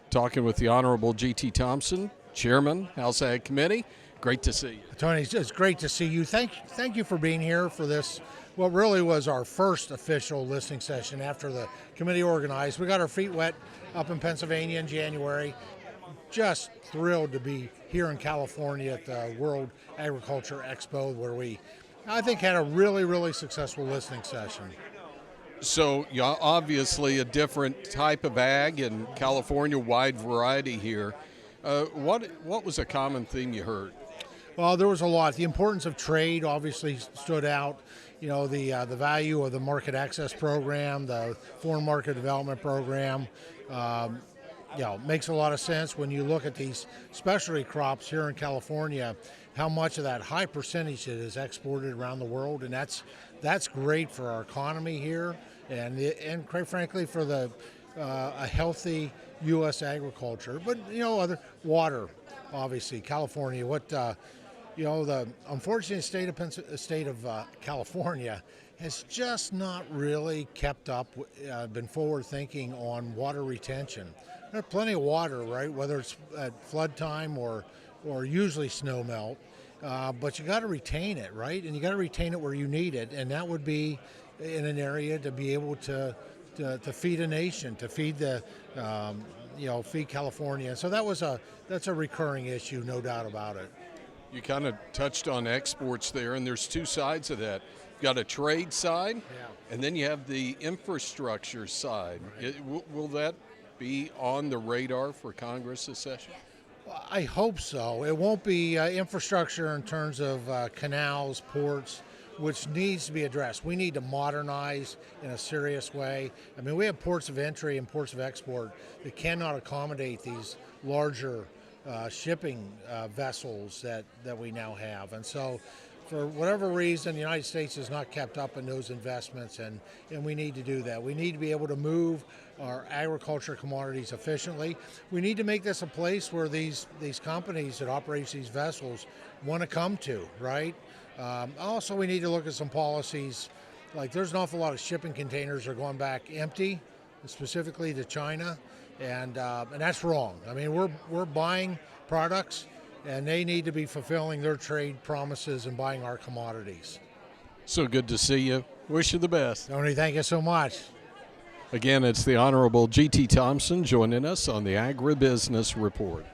talking with the Honorable G.T. Thompson, Chairman, House Ag Committee. Great to see you. Tony, it's great to see you. Thank you for being here for this, what really was our first official listening session after the committee organized. We got our feet wet up in Pennsylvania in January. Just thrilled to be here in California at the World Ag Expo, where we, I think, had a really successful listening session. So, obviously a different type of ag in California, wide variety here. What was a common theme you heard? Well, there was a lot. The importance of trade obviously stood out. You know, the value of the market access program, the foreign market development program. Makes a lot of sense when you look at these specialty crops here in California, how much of that high percentage is exported around the world, and that's great for our economy here, and quite frankly for a healthy U.S. agriculture. But other water, obviously California. The unfortunate state of California has just not really kept up, been forward thinking on water retention. There's plenty of water, right? Whether it's at flood time or usually snow melt, but you got to retain it, right? And you got to retain it where you need it, and that would be in an area to be able to feed a nation, to feed feed California. So that's a recurring issue, no doubt about it. You kind of touched on exports there, and there's two sides of that. You've got a trade side, and then you have the infrastructure side. Will that be on the radar for Congress this session? Well, I hope so. It won't be infrastructure in terms of canals, ports, which needs to be addressed. We need to modernize in a serious way. I mean, we have ports of entry and ports of export that cannot accommodate these larger shipping vessels that we now have. And so for whatever reason, the United States has not kept up in those investments, and we need to do that. We need to be able to move our agriculture commodities efficiently. We need to make this a place where these companies that operate these vessels want to come to, right? Also, we need to look at some policies. Like, there's an awful lot of shipping containers that are going back empty, specifically to China, and that's wrong. I mean, we're buying products, and they need to be fulfilling their trade promises and buying our commodities. So good to see you. Wish you the best. Tony, thank you so much. Again, it's the Honorable G.T. Thompson joining us on the Agribusiness Report.